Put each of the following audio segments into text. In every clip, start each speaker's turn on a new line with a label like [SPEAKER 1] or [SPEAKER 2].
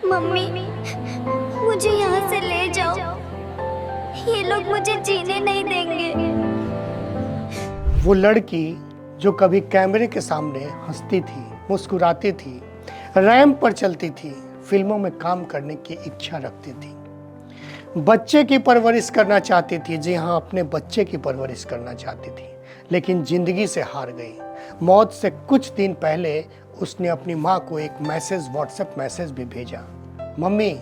[SPEAKER 1] Mummy, मुझे यहाँ से ले जाओ। ये लोग मुझे जीने नहीं देंगे।
[SPEAKER 2] वो लड़की जो कभी कैमरे के सामने हंसती थी, मुस्कुराती थी, रैंप पर चलती थी, फिल्मों में काम करने की इच्छा रखती थी, बच्चे की परवरिश करना चाहती थी। जी हाँ, अपने बच्चे की परवरिश करना चाहती थी, लेकिन जिंदगी से हार गई। मौत से कुछ दिन पहले उसने अपनी माँ को एक मैसेज, व्हाट्सएप मैसेज भी भेजा, मम्मी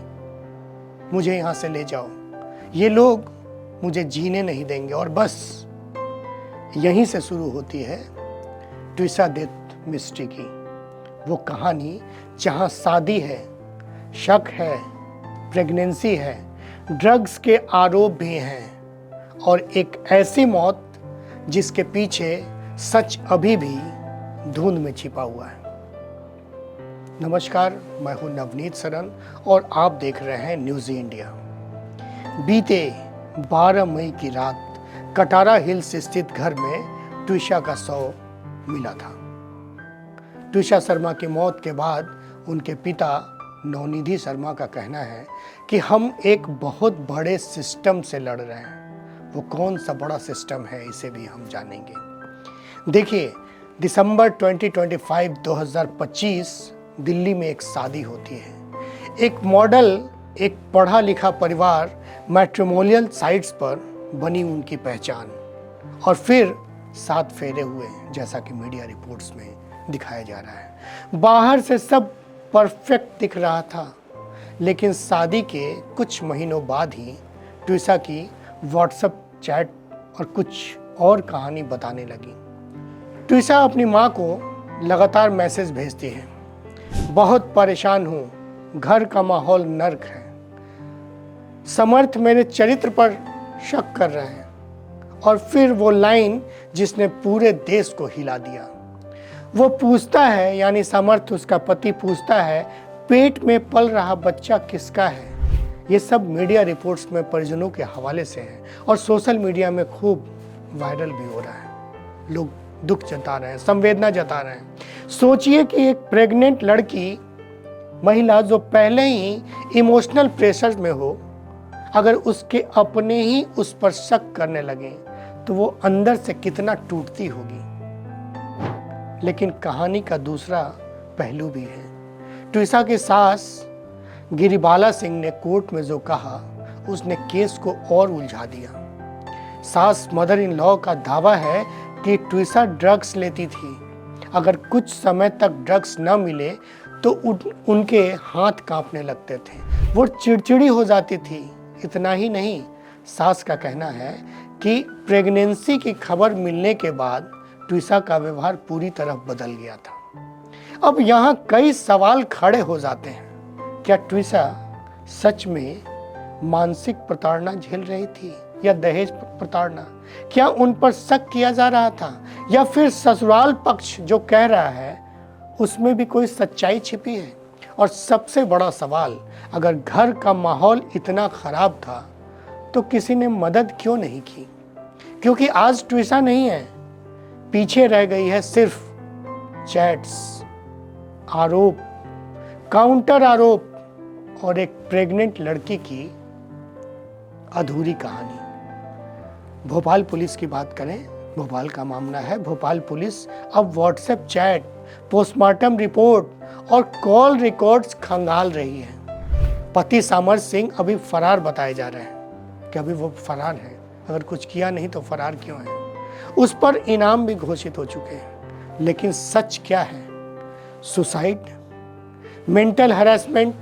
[SPEAKER 2] मुझे यहाँ से ले जाओ, ये लोग मुझे जीने नहीं देंगे। और बस यहीं से शुरू होती है ट्विसा डेथ मिस्ट्री की वो कहानी, जहाँ शादी है, शक है, प्रेगनेंसी है, ड्रग्स के आरोप भी हैं और एक ऐसी मौत जिसके पीछे सच अभी भी धुंध में छिपा हुआ है। नमस्कार, मैं हूं नवनीत सरन और आप देख रहे हैं न्यूज़ इंडिया। बीते 12 मई की रात कटारा हिल्स स्थित घर में ट्विसा का शव मिला था। ट्विसा शर्मा की मौत के बाद उनके पिता नवनिधि शर्मा का कहना है कि हम एक बहुत बड़े सिस्टम से लड़ रहे हैं। वो कौन सा बड़ा सिस्टम है, इसे भी हम जानेंगे। देखिए, दिसंबर 2025 दिल्ली में एक शादी होती है। एक मॉडल, एक पढ़ा लिखा परिवार, मैट्रिमोनियल साइट्स पर बनी उनकी पहचान, और फिर 7 फेरे हुए, जैसा कि मीडिया रिपोर्ट्स में दिखाया जा रहा है। बाहर से सब परफेक्ट दिख रहा था, लेकिन शादी के कुछ महीनों बाद ही ट्विसा की व्हाट्सएप चैट और कुछ और कहानी बताने लगी। ट्विसा अपनी माँ को लगातार मैसेज भेजती है, बहुत परेशान हूँ, घर का माहौल नर्क है, समर्थ मेरे चरित्र पर शक कर रहे हैं। और फिर वो लाइन जिसने पूरे देश को हिला दिया। वो पूछता है, यानी समर्थ उसका पति पूछता है, पेट में पल रहा बच्चा किसका है। ये सब मीडिया रिपोर्ट्स में परिजनों के हवाले से है और सोशल मीडिया में खूब वायरल भी हो रहा है। लोग दुख जता रहे हैं, संवेदना जता रहे हैं। सोचिए कि एक प्रेग्नेंट लड़की, महिला जो पहले ही इमोशनल प्रेशर में हो, अगर उसके अपने ही उस पर शक करने लगे तो वो अंदर से कितना टूटती होगी। लेकिन कहानी का दूसरा पहलू भी है। ट्विसा की सास गिरिबाला सिंह ने कोर्ट में जो कहा, उसने केस को और उलझा दिया। सास मदर इन लॉ का दावा है कि ट्विसा ड्रग्स लेती थी। अगर कुछ समय तक ड्रग्स न मिले तो उनके हाथ कांपने लगते थे, वो चिड़चिड़ी हो जाती थी। इतना ही नहीं, सास का कहना है कि प्रेगनेंसी की खबर मिलने के बाद ट्विसा का व्यवहार पूरी तरह बदल गया था। अब यहाँ कई सवाल खड़े हो जाते हैं। क्या ट्विसा सच में मानसिक प्रताड़ना झेल रही थी या दहेज प्रताड़ना? क्या उन पर शक किया जा रहा था, या फिर ससुराल पक्ष जो कह रहा है उसमें भी कोई सच्चाई छिपी है? और सबसे बड़ा सवाल, अगर घर का माहौल इतना खराब था तो किसी ने मदद क्यों नहीं की? क्योंकि आज ट्विसा नहीं है, पीछे रह गई है सिर्फ चैट्स, आरोप, काउंटर आरोप और एक प्रेग्नेंट लड़की की अधूरी कहानी। भोपाल पुलिस की बात करें, भोपाल का मामला है। भोपाल पुलिस अब व्हाट्सएप चैट, पोस्टमार्टम रिपोर्ट और कॉल रिकॉर्ड्स खंगाल रही है। पति समर्थ सिंह अभी फरार बताए जा रहे हैं कि अभी वो फरार है। अगर कुछ किया नहीं तो फरार क्यों है? उस पर इनाम भी घोषित हो चुके हैं। लेकिन सच क्या है? Suicide, mental harassment,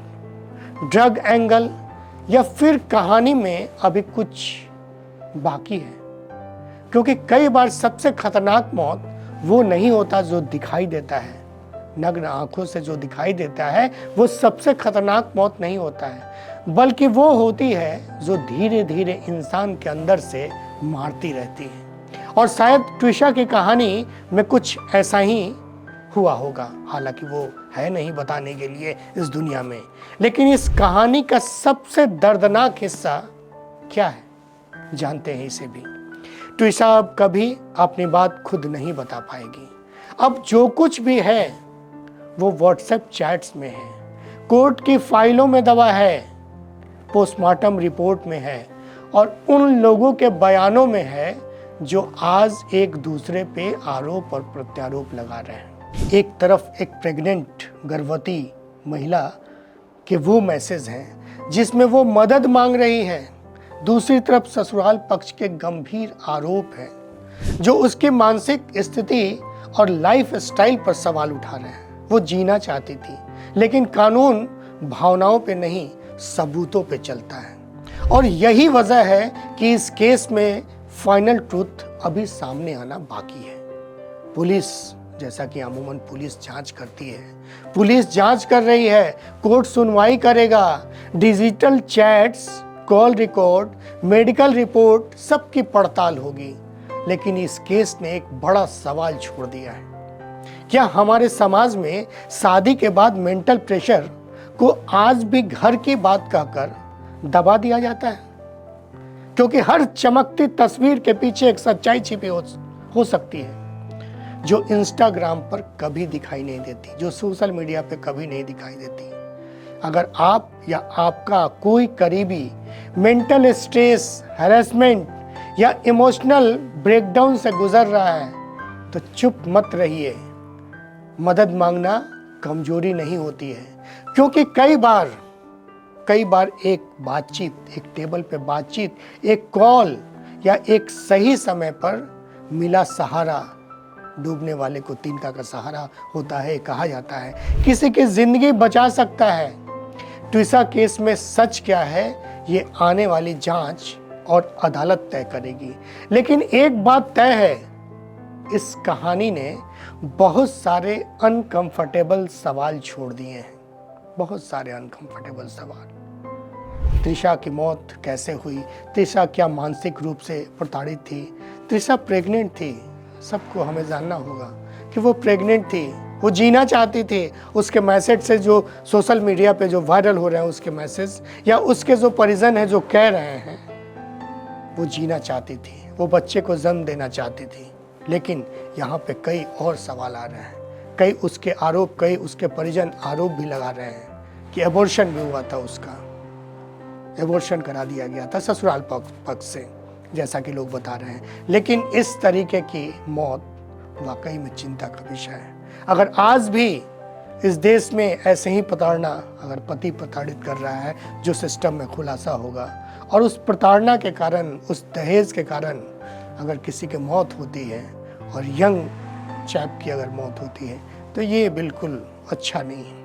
[SPEAKER 2] drug angle, या फिर कहानी में अभी कुछ बाकी है? क्योंकि कई बार सबसे खतरनाक मौत वो नहीं होता जो दिखाई देता है। नग्न आंखों से जो दिखाई देता है वो सबसे खतरनाक मौत नहीं होता है, बल्कि वो होती है जो धीरे धीरे इंसान के अंदर से मारती रहती है। और शायद ट्विसा की कहानी में कुछ ऐसा ही हुआ होगा। हालांकि वो है नहीं बताने के लिए इस दुनिया में, लेकिन इस कहानी का सबसे दर्दनाक हिस्सा क्या है, जानते हैं इसे भी। ट्विसा अब कभी अपनी बात खुद नहीं बता पाएगी। अब जो कुछ भी है वो व्हाट्सएप चैट्स में है, कोर्ट की फाइलों में दबा है, पोस्टमार्टम रिपोर्ट में है और उन लोगों के बयानों में है जो आज एक दूसरे पे आरोप और प्रत्यारोप लगा रहे हैं। एक तरफ एक प्रेग्नेंट गर्भवती महिला के वो मैसेज हैं जिसमें वो मदद मांग रही है, दूसरी तरफ ससुराल पक्ष के गंभीर आरोप हैं जो उसकी मानसिक स्थिति और लाइफ स्टाइल पर सवाल उठा रहे हैं। वो जीना चाहती थी लेकिन कानून भावनाओं पे नहीं, सबूतों पे चलता है और यही वजह है कि इस केस में फाइनल ट्रूथ अभी सामने आना बाकी है। पुलिस, जैसा कि अमूमन पुलिस जांच करती है, पुलिस जांच कर रही है, कोर्ट सुनवाई करेगा, digital chats, call record, medical report सबकी पड़ताल होगी। लेकिन इस केस ने एक बड़ा सवाल छोड़ दिया है। क्या हमारे समाज में शादी के बाद मेंटल प्रेशर को आज भी घर की बात कहकर दबा दिया जाता है? क्योंकि हर चमकती तस्वीर के पीछे एक सच्चाई छिपी हो सकती है जो इंस्टाग्राम पर कभी दिखाई नहीं देती, जो सोशल मीडिया पे कभी नहीं दिखाई देती। अगर आप या आपका कोई करीबी मेंटल स्ट्रेस, हैरेसमेंट या इमोशनल ब्रेकडाउन से गुजर रहा है तो चुप मत रहिए। मदद मांगना कमजोरी नहीं होती है, क्योंकि कई बार एक बातचीत, एक टेबल पे बातचीत, एक कॉल या एक सही समय पर मिला सहारा डूबने वाले को तिनका का सहारा होता है, कहा जाता है। किसी की जिंदगी बचा सकता है। ट्विसा केस में सच क्या है ये आने वाली जांच और अदालत तय करेगी। लेकिन एक बात तय है, इस कहानी ने बहुत सारे अनकंफर्टेबल सवाल छोड़ दिए हैं, बहुत सारे अनकंफर्टेबल सवाल। त्रिशा की मौत कैसे हुई? त्रिशा क्या मानसिक रूप से प्रताड़ित थी? त्रिशा प्रेग्नेंट थी, सबको हमें जानना होगा कि वो प्रेग्नेंट थी, वो जीना चाहती थी। उसके मैसेज से जो सोशल मीडिया पे जो वायरल हो रहे हैं उसके मैसेज, या उसके जो परिजन हैं जो कह रहे हैं, वो जीना चाहती थी, वो बच्चे को जन्म देना चाहती थी। लेकिन यहाँ पे कई और सवाल आ रहे हैं, कई उसके आरोप, कई उसके परिजन आरोप भी लगा रहे हैं कि एबॉर्शन भी हुआ था, उसका एबॉर्शन करा दिया गया था ससुराल पक्ष से, जैसा कि लोग बता रहे हैं। लेकिन इस तरीके की मौत वाकई में चिंता का विषय है। अगर आज भी इस देश में ऐसे ही प्रताड़ना, अगर पति प्रताड़ित कर रहा है, जो सिस्टम में खुलासा होगा, और उस प्रताड़ना के कारण, उस दहेज के कारण अगर किसी की मौत होती है और यंग चैप की अगर मौत होती है तो ये बिल्कुल अच्छा नहीं है।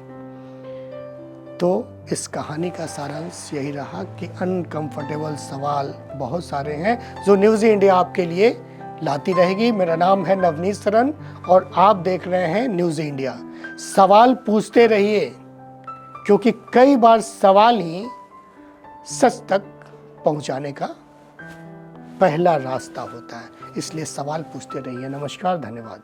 [SPEAKER 2] तो इस कहानी का सारांश यही रहा कि अनकंफर्टेबल सवाल बहुत सारे हैं जो न्यूज़ इंडिया आपके लिए लाती रहेगी। मेरा नाम है नवनीत सरन और आप देख रहे हैं न्यूज़ इंडिया। सवाल पूछते रहिए, क्योंकि कई बार सवाल ही सच तक पहुंचाने का पहला रास्ता होता है। इसलिए सवाल पूछते रहिए। नमस्कार, धन्यवाद।